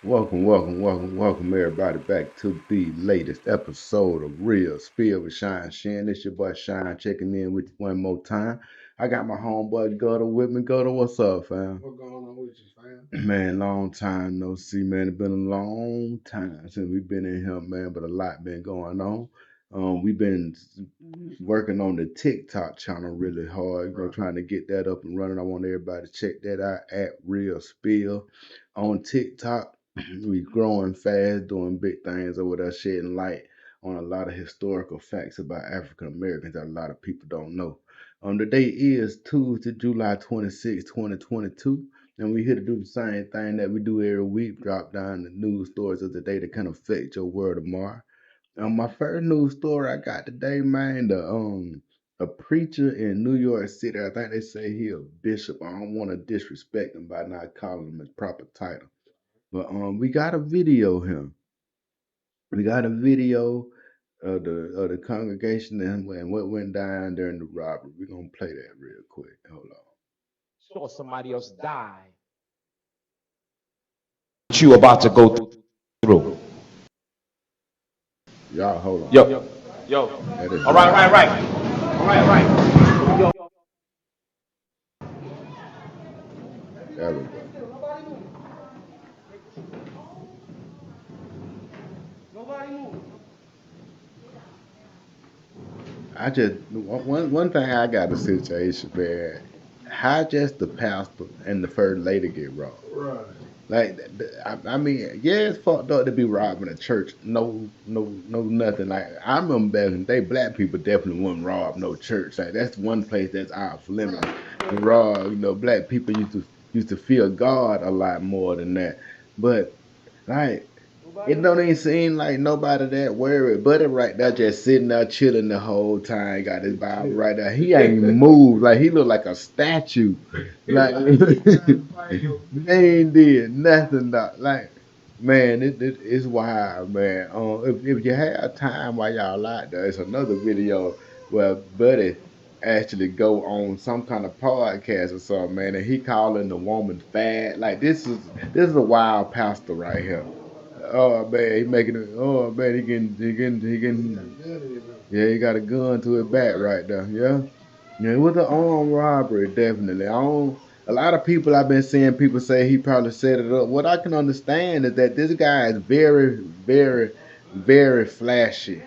Welcome everybody back to the latest episode of Real Spill with Shyne. It's your boy Shyne checking in with you one more time. I got my homeboy Gutta with me. Gutta, what's up, fam? What going on with you, fam? Man, long time no see, man. It's been a long time since we've been in here, man, but a lot been going on. We've been working on the TikTok channel really hard, Right. trying to get that up and running. I want everybody to check that out at Real Spill on TikTok. We growing fast, doing big things over there, shedding light on a lot of historical facts about African Americans that a lot of people don't know. The date is Tuesday, July 26, 2022. And we here to do the same thing that we do every week, drop down the news stories of the day that can affect your world tomorrow. My first news story I got today, man, the a preacher in New York City, I think they say he a bishop. I don't want to disrespect him by not calling him his proper title. But we got a video here. We got a video of the congregation and what went down during the robbery. We're gonna play that real quick. Hold on. Saw somebody else die. What you about to go through? Y'all hold on. Yo, yo. That is All right, loud. right, right. All right, right. Yo, There we go. I just one thing I got a situation, man. How just the pastor and the first lady get robbed? Right. Like, I mean, yeah, it's fucked up to be robbing a church. No, nothing. Like, I remember back in the day, black people definitely wouldn't rob no church. Like, that's one place that's off limits to rob. Black people used to fear God a lot more than that. But like, it don't even seem like nobody that worried. Buddy right there just sitting there chilling the whole time. Got his Bible right there. He ain't even moved. Like he look like a statue. Like they ain't did nothing. Like man, it's wild, man. If you have time while y'all out there, it's another video where Buddy actually go on some kind of podcast or something, man, and he calling the woman fat. Like this is a wild pastor right here. Oh man, he making it. Oh man, he getting. Yeah, he got a gun to his back right there. Yeah, yeah, it was an armed robbery, definitely. I don't. A lot of people I've been seeing people say he probably set it up. What I can understand is that this guy is very flashy.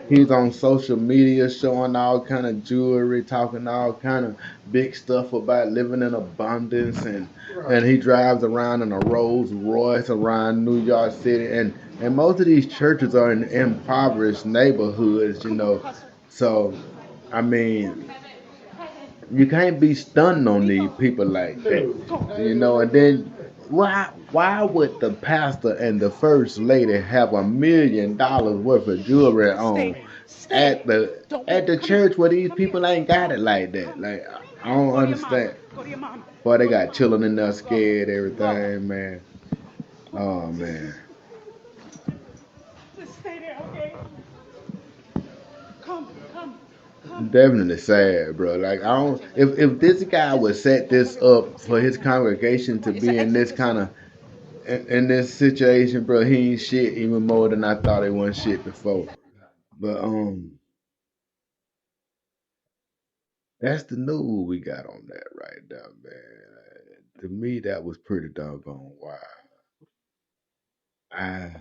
He's on social media showing all kind of jewelry, talking all kind of big stuff about living in abundance, and he drives around in a Rolls Royce around New York City, and most of these churches are in impoverished neighborhoods. So, I mean, you can't be stunned on these people like that. And then why would the pastor and the first lady have $1 million worth of jewelry on at the church where these people ain't got it like that? Like I don't understand. Boy, they got children in there scared, everything, man. Oh man. Definitely sad, bro. Like I don't if this guy would set this up for his congregation to be in this kind of in this situation, bro, he ain't shit even more than I thought he was shit before. But that's the news we got on that right now, man. To me, that was pretty doggone wild. I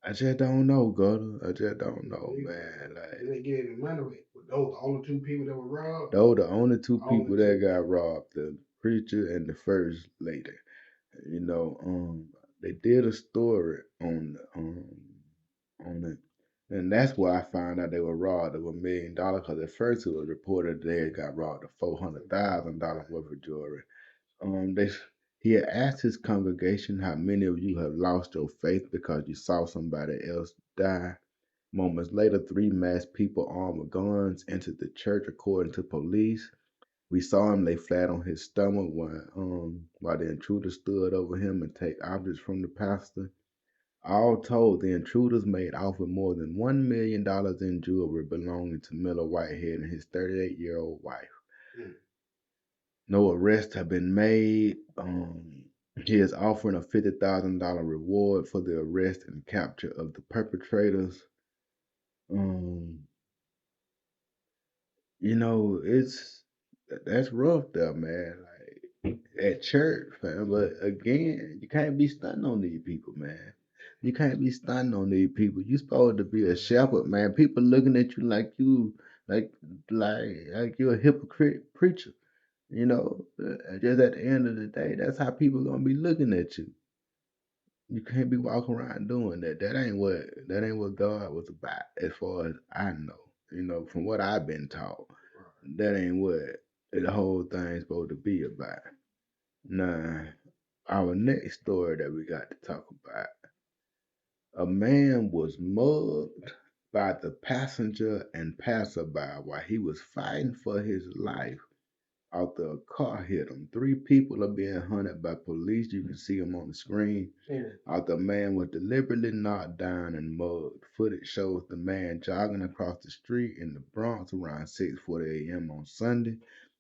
I just don't know, Gutter. I just don't know, man. Like They get any money with those the only two people that were robbed. those the only two Only people that two. got robbed, the preacher and the first lady. You know, they did a story on it, and that's where I found out they were robbed of $1 million. Because at first it was reported they had got robbed of $400,000 worth of jewelry. They He had asked his congregation how many of you have lost your faith because you saw somebody else die. Moments later, three masked people armed with guns entered the church, according to police. We saw him lay flat on his stomach while the intruder stood over him and take objects from the pastor. All told, the intruders made off with more than $1 million in jewelry belonging to Miller Whitehead and his 38-year-old wife. Mm. No arrests have been made. He is offering a $50,000 reward for the arrest and capture of the perpetrators. Um, that's rough there, man. Like at church, fam. But again, you can't be stunting on these people, man. You can't be stunting on these people. You supposed to be a shepherd, man. People looking at you like, like you're a hypocrite preacher. Just at the end of the day, that's how people gonna be looking at you. You can't be walking around doing that. That ain't what God was about, as far as I know. From what I've been taught, that ain't what the whole thing's supposed to be about. Now, our next story that we got to talk about: a man was mugged by the passenger and passerby while he was fighting for his life after a car hit him. Three people are being hunted by police. You can see them on the screen. After a man was deliberately knocked down and mugged. Footage shows the man jogging across the street in the Bronx around 6:40 a.m. on Sunday.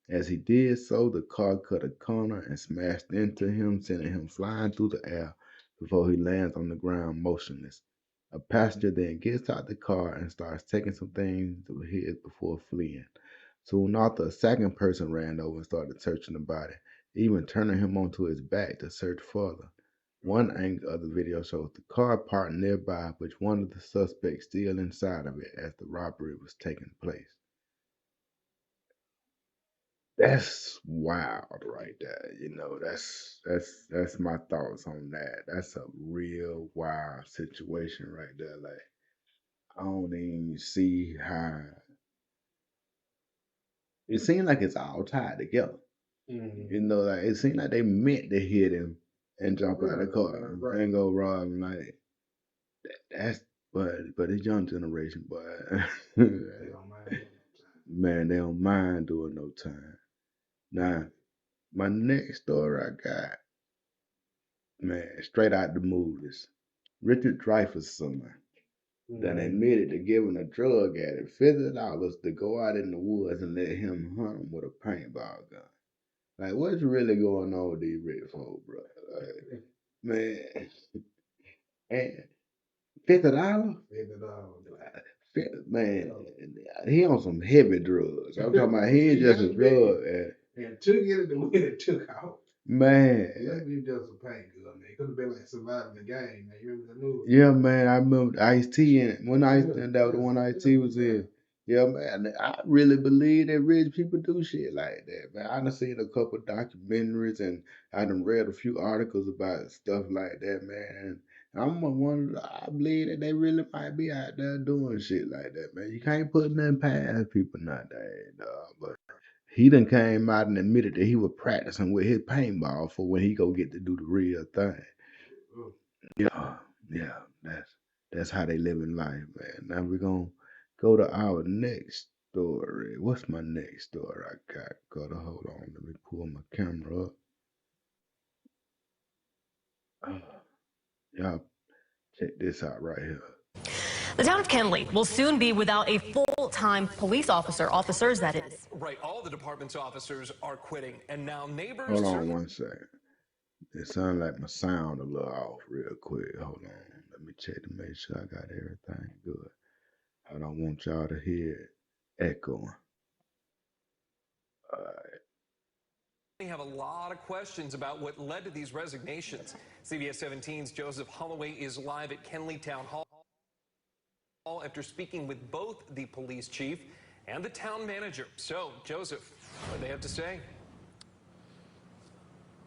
As he did so, the car cut a corner and smashed into him, sending him flying through the air before he lands on the ground motionless. A passenger then gets out the car and starts taking some things of his before fleeing. Soon after, a second person ran over and started searching the body, even turning him onto his back to search further. One angle of the video shows the car parked nearby, with one of the suspects still inside of it as the robbery was taking place. That's wild right there. That's my thoughts on that. That's a real wild situation right there. Like, I don't even see how it seems like it's all tied together. Like it seemed like they meant to hit him and jump out of the car and go rob him. Like that's but it's young generation, boy. Man, they don't mind doing no time. Now, my next story I got, man, straight out the movies. Richard Dreyfuss' son then admitted to giving a drug addict $50 to go out in the woods and let him hunt him with a paintball gun. Like, what's really going on with these rich folks, bro? Like, man, and $50? Man, he on some heavy drugs. I'm talking about he ain't just a drug. And took it the way it took out. Man. Let's be just a paint good, man. It could have been like surviving the game, man. You remember that movie? Yeah, man, I remember Ice-T in it. That was the one Ice-T was in. Yeah, man, I really believe that rich people do shit like that, man. I done seen a couple documentaries and I done read a few articles about stuff like that, man. And I believe that they really might be out there doing shit like that, man. You can't put nothing past people nowadays, dog. But he done came out and admitted that he was practicing with his paintball for when he go get to do the real thing. Yeah, that's how they live in life, man. Now we're gonna go to our next story. What's my next story I got? Gotta hold on. Let me pull my camera up. Y'all check this out right here. The town of Kenly will soon be without a full-time police officer. Officers, that is. Right, all the department's officers are quitting, and now neighbors... Hold on one second. It sounds like my sound a little off real quick. Hold on. Let me check to make sure I got everything good. I don't want y'all to hear it echoing. All right. We have a lot of questions about what led to these resignations. CBS 17's Joseph Holloway is live at Kenly Town Hall after speaking with both the police chief and the town manager. So, Joseph, what do they have to say?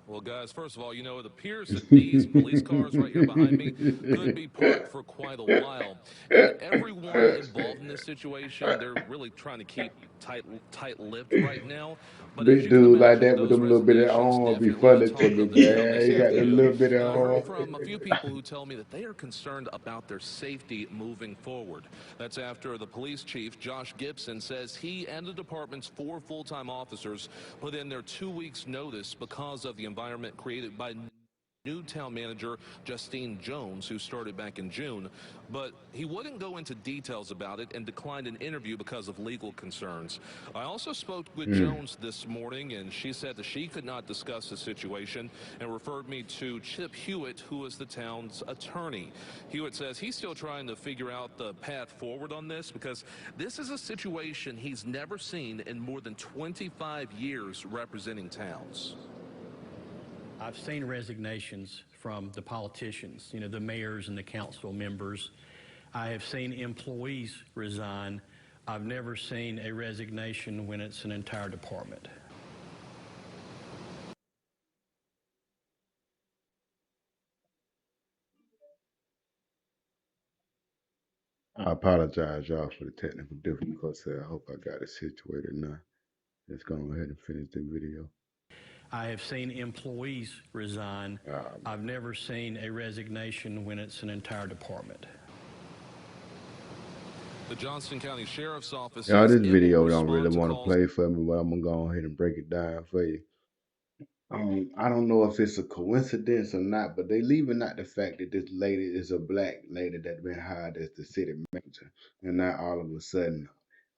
Well, guys, first of all, it appears that these police cars right here behind me could be parked for quite a while. And everyone involved in this situation, they're really trying to keep tight-lipped right now. But as Big you can dude like imagine, that with those them little bit of resignations arm be definitely the funny to talk me, of the town man. this He got the afternoon. little bit of I heard arm. from a few people who tell me that they are concerned about their safety moving forward. That's after the police chief, Josh Gibson, says he and the department's 4 full-time officers put in their 2 weeks' notice because of the environment created by new town manager, Justine Jones, who started back in June, but he wouldn't go into details about it and declined an interview because of legal concerns. I also spoke with Jones this morning, and she said that she could not discuss the situation and referred me to Chip Hewitt, who is the town's attorney. Hewitt says he's still trying to figure out the path forward on this because this is a situation he's never seen in more than 25 years representing towns. I've seen resignations from the politicians, you know, the mayors and the council members. I have seen employees resign. I've never seen a resignation when it's an entire department. I apologize, y'all, for the technical difficulties. I hope I got it situated now. Let's go ahead and finish the video. I have seen employees resign. I've never seen a resignation when it's an entire department. The Johnston County Sheriff's Office. Y'all, this video don't really want to play for me, but I'm gonna go ahead and break it down for you. I don't know if it's a coincidence or not, but they leaving out the fact that this lady is a black lady that's been hired as the city manager, and now all of a sudden,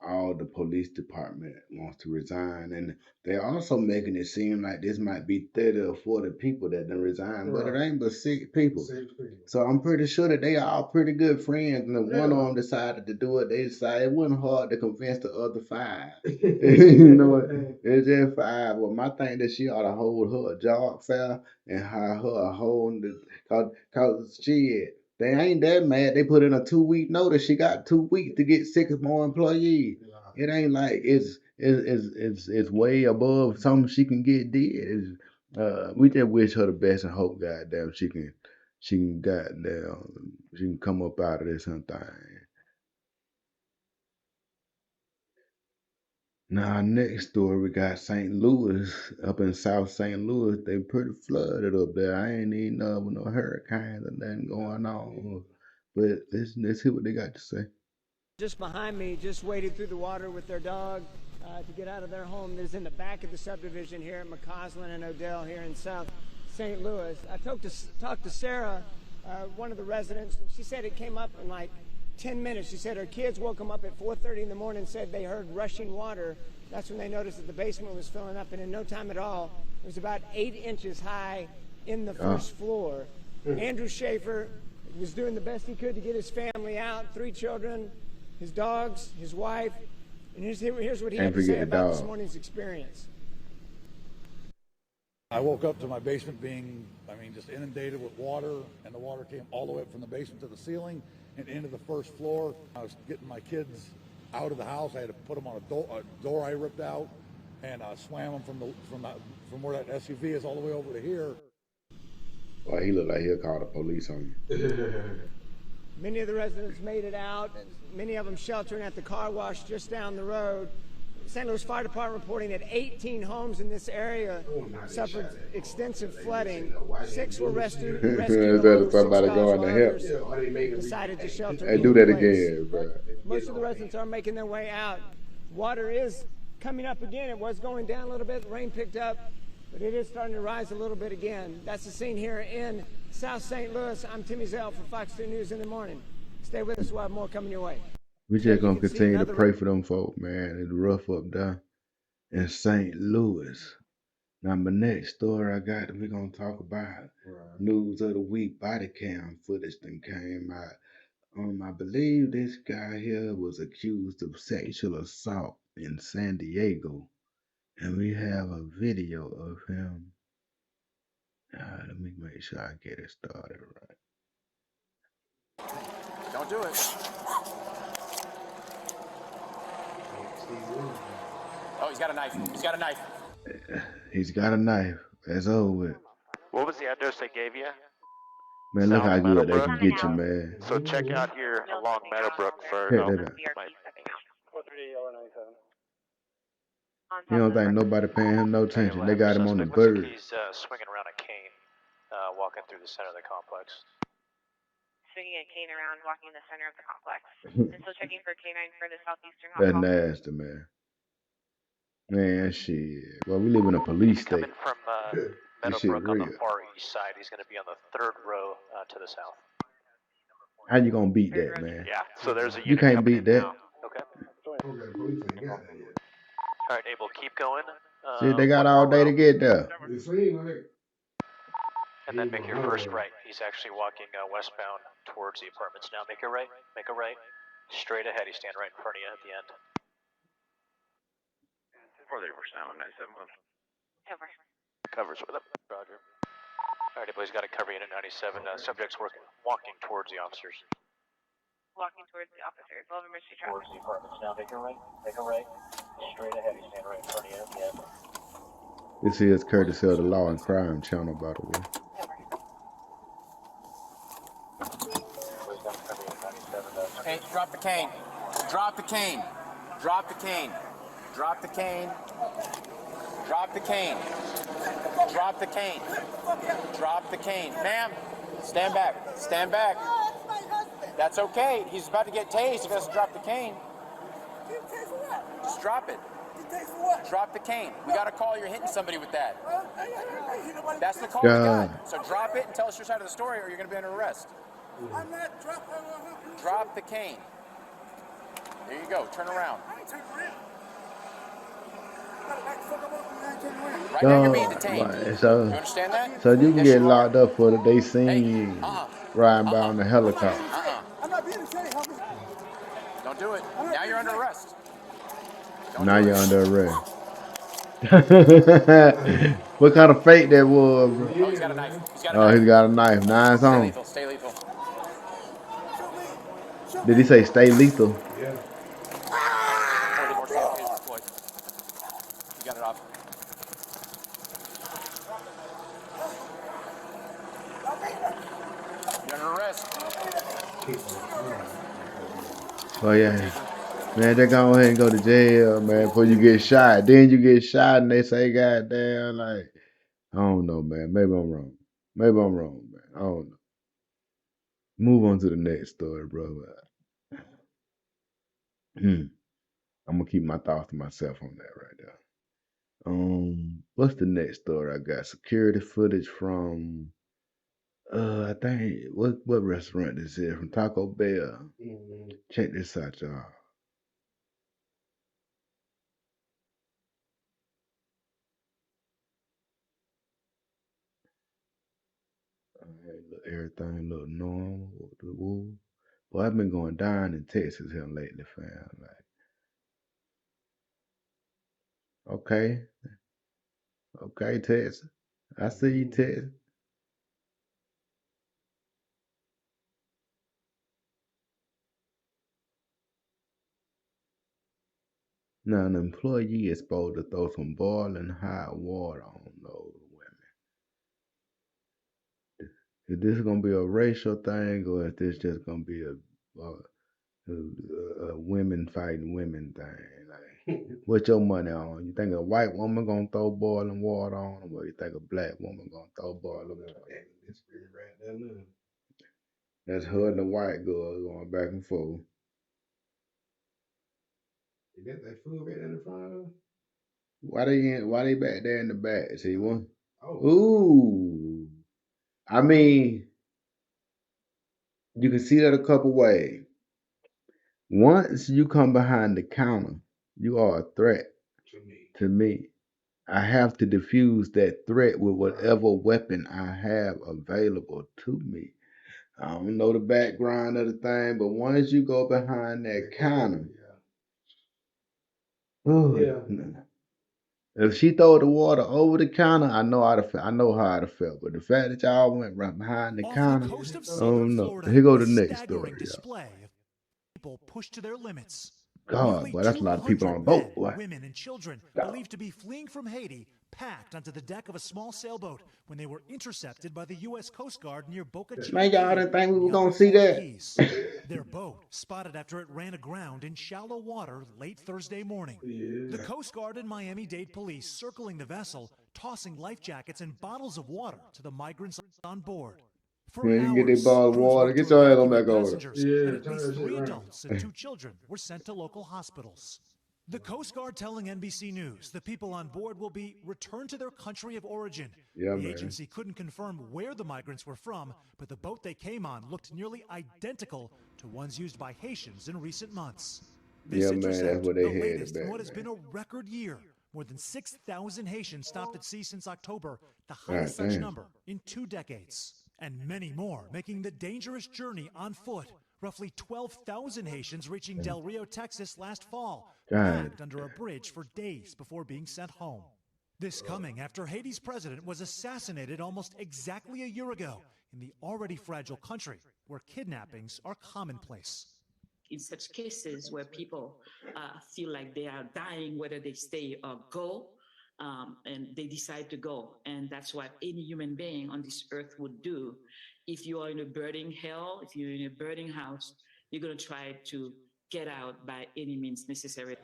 all the police department wants to resign, and they're also making it seem like this might be 30 or 40 people that done resign, but it ain't but 6 people. So I'm pretty sure that they are all pretty good friends, and if one of them decided to do it, they decided it wasn't hard to convince the other 5. You know what? It's just 5. Well, my thing that she ought to hold her job fair and hire her a whole, cause shit. They ain't that mad. They put in a 2-week notice. She got 2 weeks to get 6 more employees. It ain't like it's way above something she can get did. We just wish her the best and hope, goddamn, she can come up out of this thing. Now, next story, we got St. Louis, up in South St. Louis. They pretty flooded up there. I ain't even know with no hurricanes or nothing going on. But let's hear what they got to say. Just behind me, just waded through the water with their dog to get out of their home. This is in the back of the subdivision here at McCausland and Odell here in South St. Louis. I talked to Sarah, one of the residents. She said it came up in like 10 minutes. She said her kids woke them up at 4:30 in the morning and said they heard rushing water. That's when they noticed that the basement was filling up, and in no time at all, it was about 8 inches high in the first floor. Andrew Schaefer was doing the best he could to get his family out, 3 children, his dogs, his wife, and here's what he had to say about this morning's experience. I woke up to my basement being, just inundated with water, and the water came all the way up from the basement to the ceiling and into the first floor. I was getting my kids out of the house. I had to put them on a door I ripped out, and swam them from where that SUV is all the way over to here. Well, he looked like he'll call the police on you. Many of the residents made it out, and many of them sheltering at the car wash just down the road. St. Louis Fire Department reporting that 18 homes in this area suffered extensive flooding. 6 were rescued. Somebody going to help. Decided to shelter. Hey, do that again, bro. Most of the residents are making their way out. Water is coming up again. It was going down a little bit. Rain picked up, but it is starting to rise a little bit again. That's the scene here in South St. Louis. I'm Timmy Zell for Fox 2 News in the morning. Stay with us. We'll have more coming your way. We just gonna continue to pray for them folk, man. It's rough up there in St. Louis. Now, my next story I got that we're gonna talk about. News of the week: body cam footage that came out. I believe this guy here was accused of sexual assault in San Diego, and we have a video of him. Let me make sure I get it started right. Don't do it. Oh, he's got a knife. He's got a knife. He's got a knife. That's over with. What was the address they gave you? Man, look how good they can get you, man. So check out here along Meadowbrook for You don't think nobody paying him no attention? They got him on the bird. He's swinging around a cane, walking through the center of the complex. Swinging a cane around, walking in the center of the complex. And still checking for canine for the southeastern That's hall. nasty, man. Man, shit. Well, we live in a police state. Coming from This shit Meadowbrook on the real. far east side. He's going to be on the third row to the south. How you gonna beat that, man? Yeah, so there's a You unit can't coming beat in that. now. Okay. Okay, police ain't got that yet. All right, Abel, keep going. Shit, they got One all more day row. to get there. It seems like And then make your first right. He's actually walking westbound towards the apartments now. Make a right. Make a right. Straight ahead. He's standing right in front of you at the end. 434 Over. Covers with him. Roger. All right, Abel, he's got a cover unit 97. Subject's walking towards the officers. Walking towards the officers. We'll have emergency Towards traffic. the apartments now. Make a right. Make a right. Straight ahead. He's standing right in front of you at the end. This is courtesy of the Law and Crime channel, by the way. Hey, drop the cane. Drop the cane. Drop the cane. Drop the cane. Drop the cane. Drop the cane. Drop the cane. Ma'am, stand back. Stand back. That's okay. He's about to get tased if he doesn't drop the cane. Just drop it. Drop the cane. We got a call you're hitting somebody with that. That's the call we got. So drop it and tell us your side of the story or you're going to be under arrest. I'm not dropping. Drop the cane. There you go. Turn around. Right now you're being detained. So, you understand that? so you can Yes, get you locked are. up for the they seen you riding by on the helicopter. I'm not being detained. Don't do it. Now you're under arrest. Now you're under arrest. What kind of fake that was, bro? Oh, he's got a knife. He's got a Oh, knife. he's got a knife. Nice Stay on. lethal. Stay lethal. Did he say stay lethal? yeah. 44 South is deployed. You got it off. You're under arrest. Oh yeah. Man, they go ahead and go to jail, man, before you get shot. Then you get shot and they say, goddamn, like, I don't know, man. Maybe I'm wrong. Maybe I'm wrong, man. I don't know. Move on to the next story, bro. I'm gonna keep my thoughts to myself on that right there. What's the next story I got? Security footage from I think what restaurant this is from Taco Bell. Check this out, y'all. Everything look normal. Well, I've been going down in Texas here lately, fam. Like, okay, Texas. I see you, Texas. Now, an employee is supposed to throw some boiling hot water on those women. Is this gonna be a racial thing, or is this just gonna be a women fighting women thing? Like, what's your money on? You think a white woman gonna throw boiling water on them, or you think a black woman gonna throw boiling water? That's her and the white girl going back and forth. You got that food right in the front. Why they back there in the back? See one? Oh. Ooh. I mean, you can see that a couple ways. Once you come behind the counter, you are a threat to me. I have to defuse that threat with whatever weapon I have available to me. I don't know the background of the thing, but once you go behind that counter, if she throw the water over the counter, I know how I'd have felt. But the fact that y'all went right behind the counter, oh no. Here go the next story, y'all. People pushed to their limits. God, boy, that's a lot of people on a boat, boy. Women and children believed to be fleeing from Haiti packed onto the deck of a small sailboat when they were intercepted by the U.S. Coast Guard near Boca Chica. Man, y'all didn't think we were gonna see that. Their boat spotted after it ran aground in shallow water late Thursday morning. The Coast Guard and Miami-Dade police circling the vessel, tossing life jackets and bottles of water to the migrants on board. For Man, you hours, can get that bottle of water. Get your ass on back over. and at least 3 adults and 2 children were sent to local hospitals. The Coast Guard telling NBC News the people on board will be returned to their country of origin. Yeah, the man. agency couldn't confirm where the migrants were from, but the boat they came on looked nearly identical to ones used by Haitians in recent months. This Yeah, man, intercept, that's what they the had latest in back, what has man. been a record year. More than 6,000 Haitians stopped at sea since October, the God highest such damn. number in 2 decades. And many more making the dangerous journey on foot. Roughly 12,000 Haitians reaching Del Rio, Texas last fall, God. packed under a bridge for days before being sent home. This coming after Haiti's president was assassinated almost exactly a year ago in the already fragile country where kidnappings are commonplace. In such cases where people feel like they are dying, whether they stay or go, and they decide to go. And that's what any human being on this earth would do. If you are in a burning hell, if you're in a burning house, you're going to try to get out by any means necessary.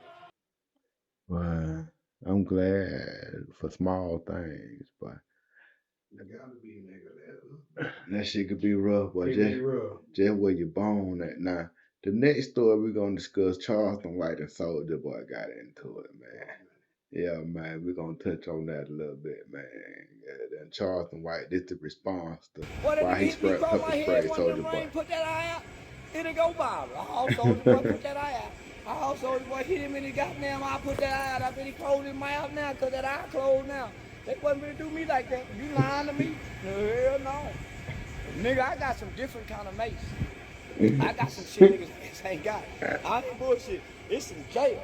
Well, I'm glad for small things, but that shit could be rough, but just where you're born at. Now, the next story we're gonna discuss, Charleston White and Soldier Boy got into it, man. Yeah, man, we're gonna touch on that a little bit, man. Yeah, and Charleston White, this the response to why he sprayed pepper spray Soldier Boy. Put that eye out, it'll go viral. I Soldier Boy put that eye out. I Soldier Boy hit him in the goddamn eye, put that eye out. I bet he closed his mouth now, cause that eye closed now. They wasn't gonna do me like that. You lying to me? Hell no. Nigga, I got some different kind of mace. I got some shit niggas ain't got. I ain't bullshit. It's in jail.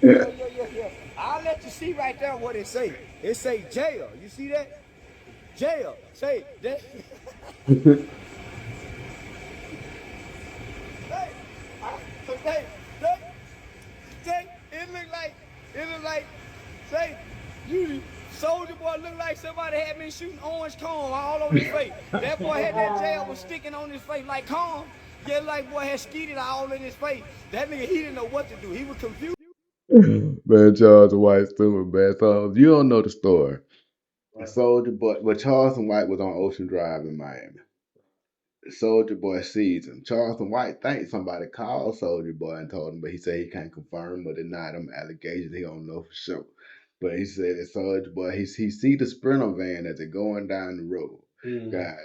Yeah. I'll let you see right there what it say. It say jail. You see that? Jail. Say that. It look like, say, you Soldier Boy look like somebody had been shooting orange cone all over his face. That boy had that gel was sticking on his face like cone. Yeah, like boy had skeeted all in his face. That nigga, he didn't know what to do. He was confused. Man, Charleston White stupid, man. So you don't know the story. Soldier Boy, but Charleston White was on Ocean Drive in Miami. Soldier Boy sees him. Charleston White thinks somebody called Soldier Boy and told him, but he said he can't confirm or deny them allegations. He don't know for sure. But he said that Soldier Boy, he see the Sprinter van as it going down the road. God,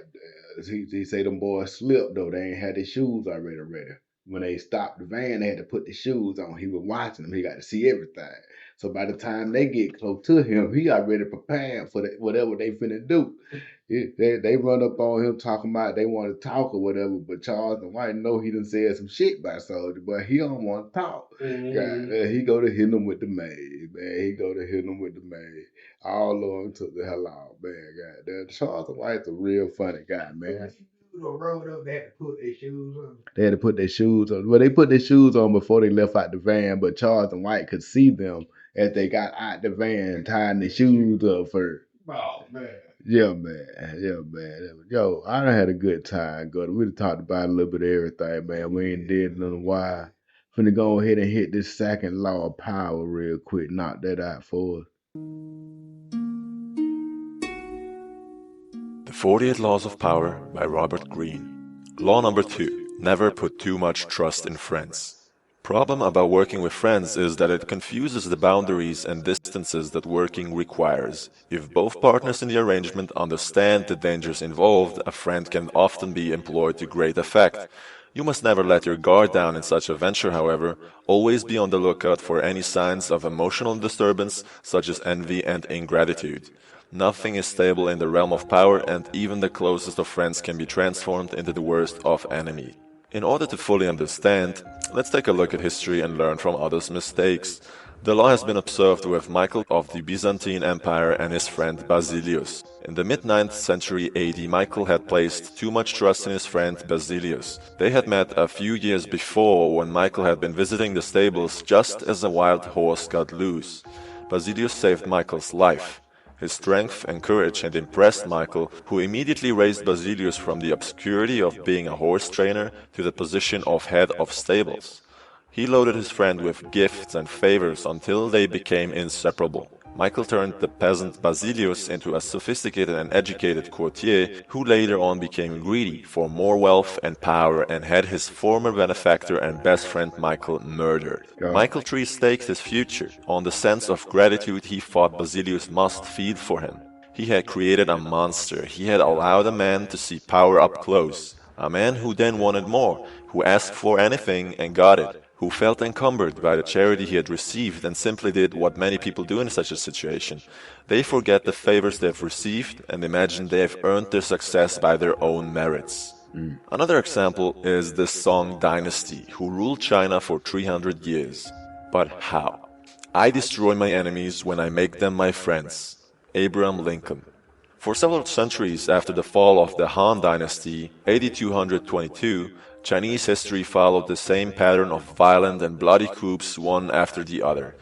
he say them boys slipped though. They ain't had their shoes already ready. When they stopped the van, they had to put the shoes on. He was watching them. He got to see everything. So by the time they get close to him, he already prepared for whatever they finna do. They run up on him talking about they want to talk or whatever, but Charleston White know he done said some shit by Soldier, but he don't want to talk. God, he go to hit him with the maid, man. He go to hit him with the maid. All of them took the hell out, man. God, Charleston White's a real funny guy, man. Rolled up, they had to put their shoes on. They had to put their shoes on. Well, they put their shoes on before they left out the van, but Charleston White could see them as they got out the van, tying their shoes up first. Oh, man. Yeah, man. Yo, I done had a good time, Gutta. We done talked about a little bit of everything, man. We ain't did it in a while. Finna go ahead and hit this second law of power real quick. Knock that out for us. The 48 Laws of Power by Robert Greene. Law number 2. Never put too much trust in friends. Problem about working with friends is that it confuses the boundaries and distances that working requires. If both partners in the arrangement understand the dangers involved, a friend can often be employed to great effect. You must never let your guard down in such a venture, however. Always be on the lookout for any signs of emotional disturbance, such as envy and ingratitude. Nothing is stable in the realm of power, and even the closest of friends can be transformed into the worst of enemy. In order to fully understand, let's take a look at history and learn from others' mistakes. The law has been observed with Michael of the Byzantine Empire and his friend Basilius. In the mid-9th century AD, Michael had placed too much trust in his friend Basilius. They had met a few years before when Michael had been visiting the stables just as a wild horse got loose. Basilius saved Michael's life. His strength and courage had impressed Michael, who immediately raised Basilius from the obscurity of being a horse trainer to the position of head of stables. He loaded his friend with gifts and favors until they became inseparable. Michael turned the peasant Basilius into a sophisticated and educated courtier who later on became greedy for more wealth and power and had his former benefactor and best friend Michael murdered. Michael III staked his future on the sense of gratitude he thought Basilius must feel for him. He had created a monster. He had allowed a man to see power up close. A man who then wanted more, who asked for anything and got it, who felt encumbered by the charity he had received and simply did what many people do in such a situation. They forget the favors they have received and imagine they have earned their success by their own merits. Another example is the Song dynasty, who ruled China for 300 years. But how? I destroy my enemies when I make them my friends. Abraham Lincoln. For several centuries after the fall of the Han Dynasty, 8222, Chinese history followed the same pattern of violent and bloody coups one after the other.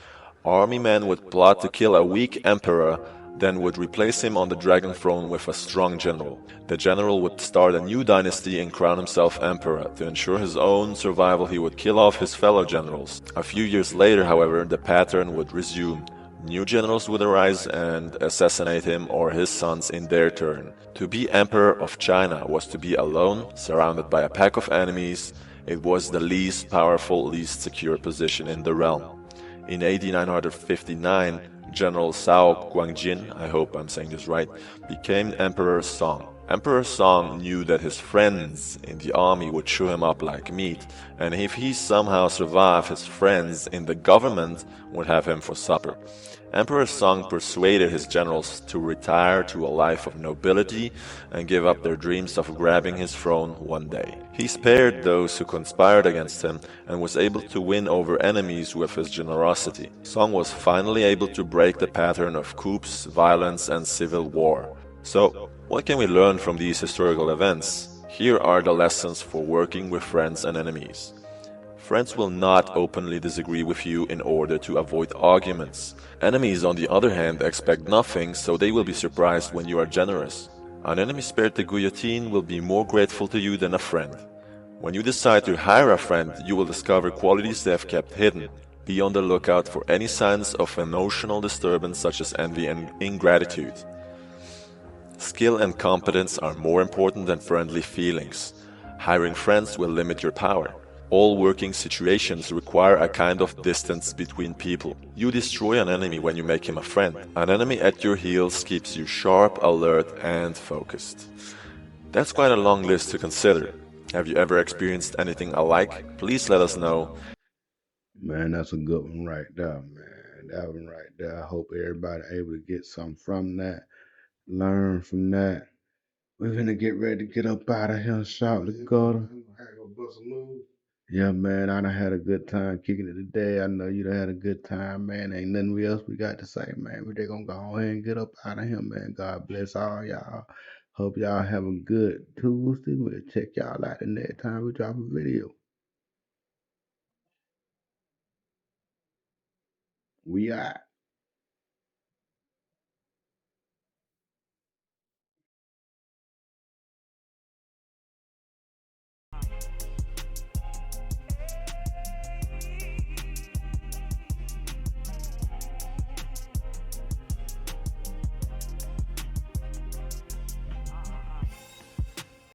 Army men would plot to kill a weak emperor, then would replace him on the dragon throne with a strong general. The general would start a new dynasty and crown himself emperor. To ensure his own survival, he would kill off his fellow generals. A few years later, however, the pattern would resume. New generals would arise and assassinate him or his sons in their turn. To be emperor of China was to be alone, surrounded by a pack of enemies. It was the least powerful, least secure position in the realm. In AD 959, General Cao Guangjin, I hope I'm saying this right, became Emperor Song. Emperor Song knew that his friends in the army would chew him up like meat, and if he somehow survived, his friends in the government would have him for supper. Emperor Song persuaded his generals to retire to a life of nobility and give up their dreams of grabbing his throne one day. He spared those who conspired against him and was able to win over enemies with his generosity. Song was finally able to break the pattern of coups, violence, and civil war. So, what can we learn from these historical events? Here are the lessons for working with friends and enemies. Friends will not openly disagree with you in order to avoid arguments. Enemies, on the other hand, expect nothing, so they will be surprised when you are generous. An enemy spared the guillotine will be more grateful to you than a friend. When you decide to hire a friend, you will discover qualities they have kept hidden. Be on the lookout for any signs of emotional disturbance such as envy and ingratitude. Skill and competence are more important than friendly feelings. Hiring friends will limit your power. All working situations require a kind of distance between people. You destroy an enemy when you make him a friend. An enemy at your heels keeps you sharp, alert, and focused. That's quite a long list to consider. Have you ever experienced anything alike? Please let us know. Man, that's a good one right there, man. That one right there. I hope everybody able to get something from that, learn from that. We're gonna get ready to get up out of here, Charlotte Gutta. Yeah, man, I done had a good time kicking it today. I know you done had a good time, man. Ain't nothing else we got to say, man. We're just gonna go ahead and get up out of here, man. God bless all y'all. Hope y'all have a good Tuesday. We'll check y'all out the next time we drop a video. We out.